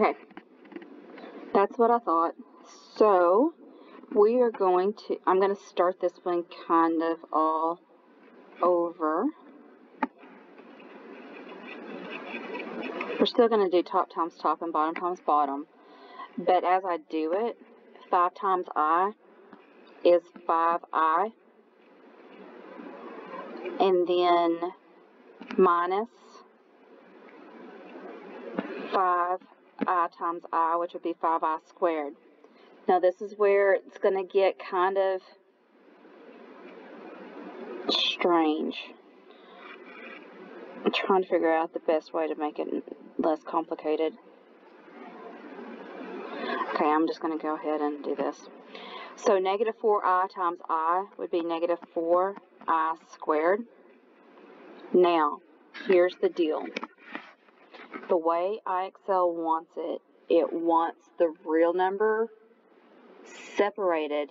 Okay, that's what I thought. So we are going to, I'm going to start this one kind of all over. We're still going to do top times top and bottom times bottom. But as I do it, 5 times I is 5I. And then minus 5I times I, which would be 5I squared. Now this is where it's going to get kind of strange. I'm trying to figure out the best way to make it less complicated. Okay, I'm just going to go ahead and do this. So negative 4I times I would be negative 4I squared. Now, here's the deal. The way IXL wants it, it wants the real number separated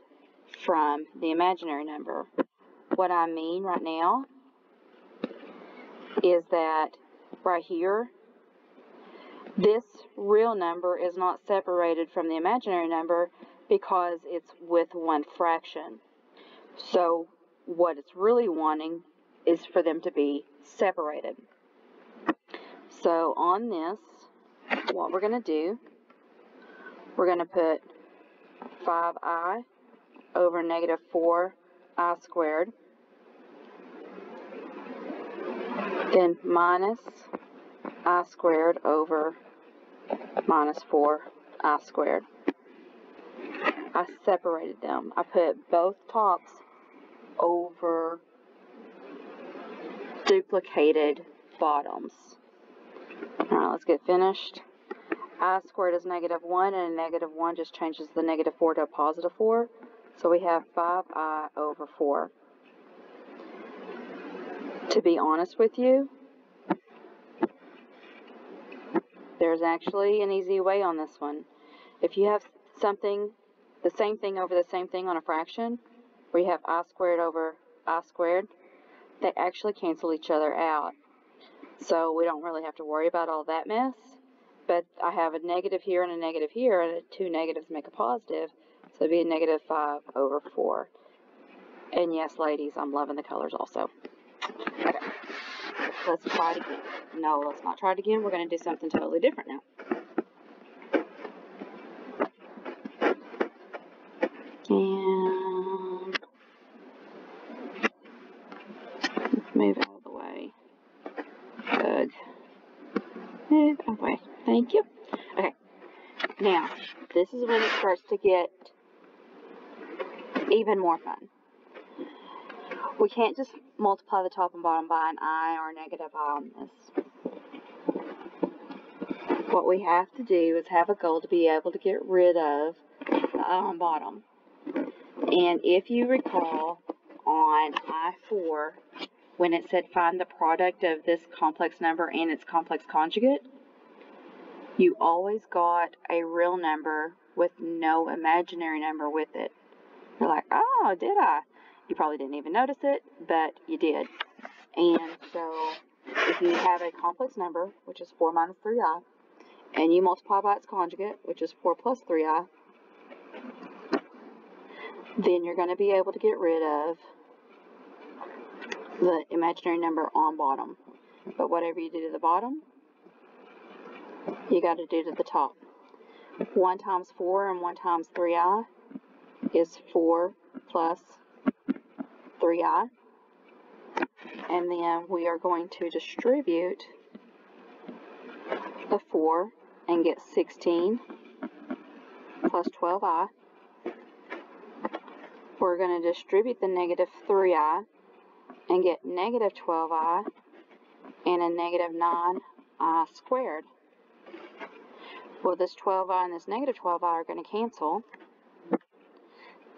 from the imaginary number. What I mean right now is that right here, this real number is not separated from the imaginary number because it's with one fraction. So what it's really wanting is for them to be separated. So on this, what we're going to do, we're going to put 5I over negative 4I squared, then minus I squared over minus 4I squared. I separated them. I put both tops over duplicated bottoms. Alright, let's get finished. I squared is negative 1, and a negative 1 just changes the negative 4 to a positive 4. So we have 5I over 4. To be honest with you, there's actually an easy way on this one. If you have something, the same thing over the same thing on a fraction, where you have I squared over I squared, they actually cancel each other out. So we don't really have to worry about all that mess. But I have a negative here and a negative here, and two negatives make a positive. So it'd be a negative 5 over 4. And yes, ladies, I'm loving the colors also. Okay. Let's try it again. No, let's not try it again. We're going to do something totally different now. And let's move out of the way. Good. Move out of the way. Thank you. Okay. Now, this is when it starts to get even more fun. We can't just multiply the top and bottom by an I or a negative I on this. What we have to do is have a goal to be able to get rid of the I on bottom. And if you recall on I4, when it said find the product of this complex number and its complex conjugate, you always got a real number with no imaginary number with it. You're like, oh, did I? You probably didn't even notice it, but you did. And so if you have a complex number, which is 4 minus 3i, and you multiply by its conjugate, which is 4 plus 3i, then you're going to be able to get rid of the imaginary number on bottom. But whatever you do to the bottom, you got to do to the top. 1 times 4 and 1 times 3i is 4 plus 3i. And then we are going to distribute the 4 and get 16 plus 12i. We're going to distribute the negative 3i and get negative 12i and a negative 9i squared. Well, this 12i and this negative 12i are going to cancel.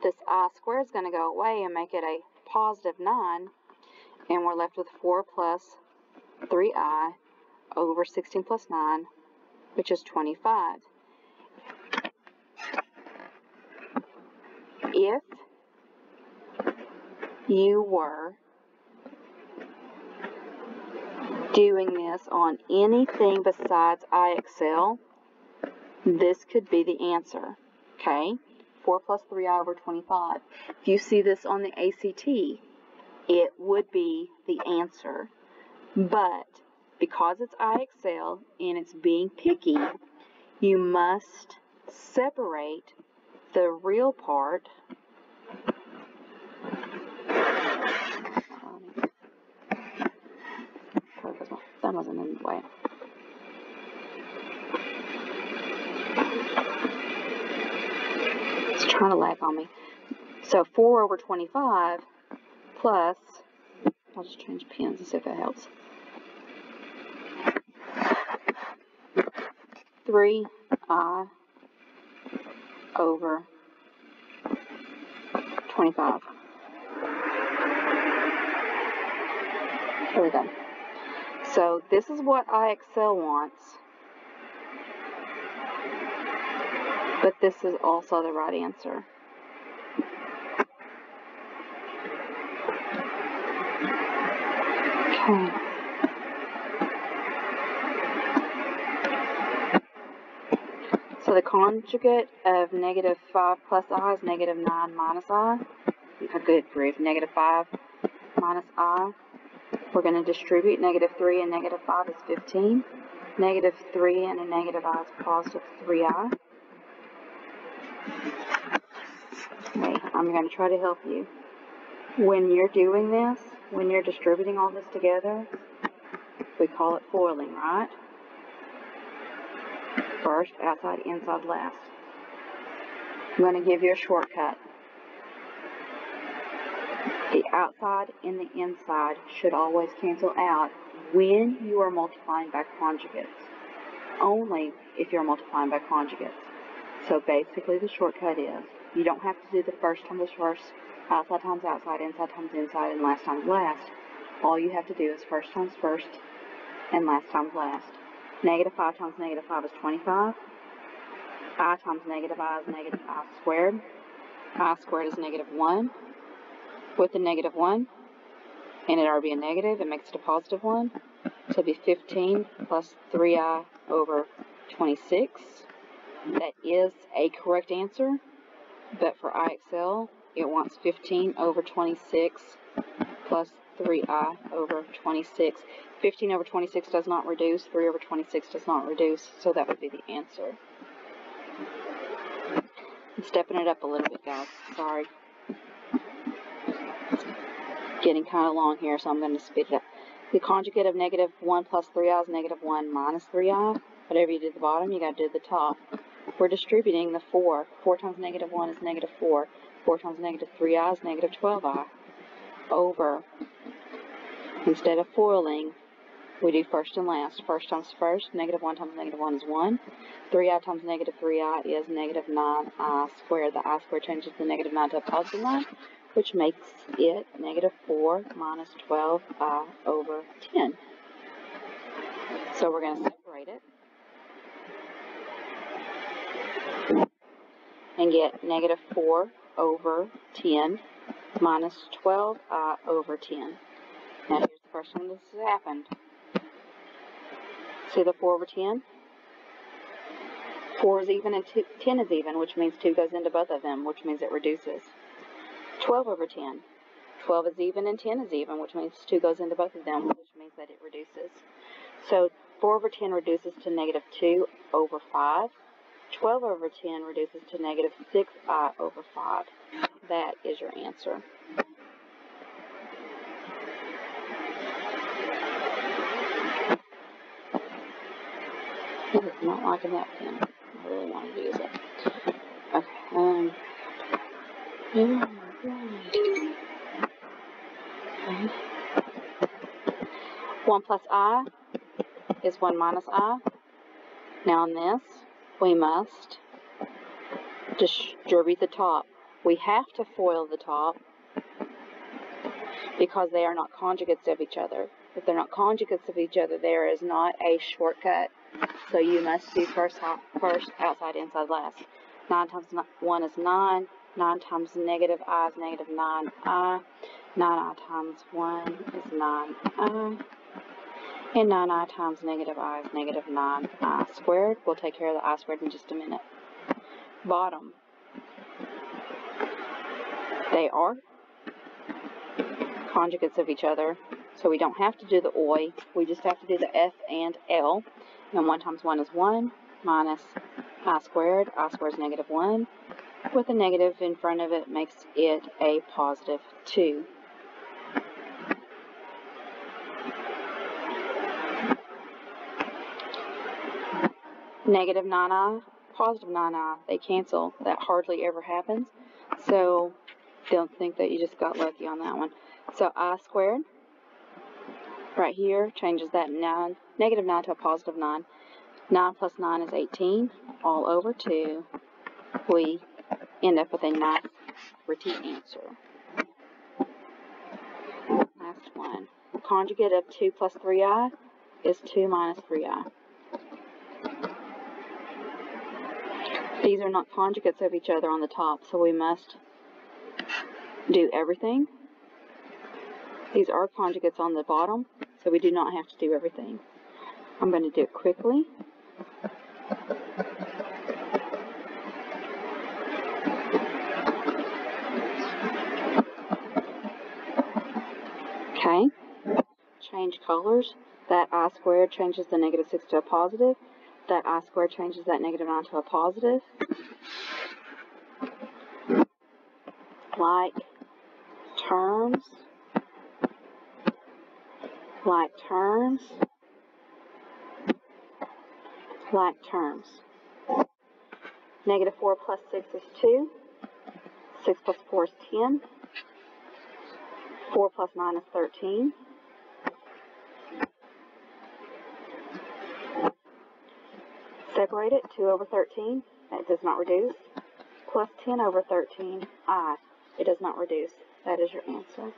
This I squared is going to go away and make it a positive 9. And we're left with 4 plus 3i over 16 plus 9, which is 25. If you were doing this on anything besides IXL, this could be the answer, okay? 4 plus 3i over 25. If you see this on the ACT, it would be the answer. But because it's IXL and it's being picky, you must separate the real part because my thumb wasn't in the way. It's trying to lag on me. So 4 over 25 plus, I'll just change pens and see if that helps. 3i over 25. Here we go. So this is what IXL wants, but this is also the right answer. Okay. So the conjugate of negative 5 plus I is negative 9 minus I. Good grief, negative 5 minus I. We're going to distribute negative 3 and negative 5 is 15. Negative 3 and a negative I is positive 3i. Okay, I'm going to try to help you. When you're doing this, when you're distributing all this together, we call it foiling, right? First, outside, inside, last. I'm going to give you a shortcut. The outside and the inside should always cancel out when you are multiplying by conjugates. Only if you're multiplying by conjugates. So basically the shortcut is, you don't have to do the first times first, outside times outside, inside times inside, and last times last. All you have to do is first times first and last times last. Negative 5 times negative 5 is 25. I times negative I is negative I squared. I squared is negative 1. With the negative 1, and it already be a negative, it makes it a positive 1. So it'll be 15 plus 3i over 26. That is a correct answer, but for IXL, it wants 15 over 26 plus 3i over 26. 15 over 26 does not reduce, 3 over 26 does not reduce, so that would be the answer. I'm stepping it up a little bit, guys. Sorry. Getting kind of long here, so I'm going to speed it up. The conjugate of negative 1 plus 3i is negative 1 minus 3i. Whatever you do at the bottom, you got to do at the top. We're distributing the 4. 4 times negative 1 is negative 4. 4 times negative 3i is negative 12i. Over. Instead of foiling, we do first and last. First times first, negative 1 times negative 1 is 1. 3i times negative 3i is negative 9i squared. The I squared changes the negative 9 to a positive 9, which makes it negative 4 minus 12i over 10. So we're going to separate it and get negative 4 over 10 minus 12i over 10. Now here's the first time this has happened. See the 4 over 10? 4 is even and 10 is even, which means 2 goes into both of them, which means it reduces. 12 over 10. 12 is even and 10 is even, which means 2 goes into both of them, which means that it reduces. So 4 over 10 reduces to negative 2 over 5. 12 over 10 reduces to negative 6i over 5. That is your answer. I'm not liking that pen. I really wanted to use it. Okay. Okay. 1 plus I is 1 minus I. Now on this, we must distribute the top. We have to FOIL the top because they are not conjugates of each other. If they're not conjugates of each other, there is not a shortcut. So you must do first, outside, inside, last. 9 times 1 is 9. 9 times negative I is negative 9i. 9i times 1 is 9i. And 9i times negative I is negative 9i squared. We'll take care of the I squared in just a minute. Bottom. They are conjugates of each other, so we don't have to do the OI. We just have to do the F and L. And 1 times 1 is 1 minus I squared. I squared is negative 1. With a negative in front of it makes it a positive 2. Negative 9i, positive 9i, they cancel. That hardly ever happens. So don't think that you just got lucky on that one. So I squared right here changes that negative 9 to a positive 9. 9 plus 9 is 18, all over 2. We end up with a nice repeat answer. Last one. Conjugate of 2 plus 3i is 2 minus 3i. These are not conjugates of each other on the top, so we must do everything. These are conjugates on the bottom, so we do not have to do everything. I'm going to do it quickly. Okay. Change colors. That I squared changes the negative 6 to a positive. That I squared changes that negative 9 to a positive. Like terms. Like terms. Like terms. Negative 4 plus 6 is 2. 6 plus 4 is 10. 4 plus 9 is 13. Separate it, 2 over 13, that does not reduce, plus 10 over 13, I, it does not reduce. That is your answer.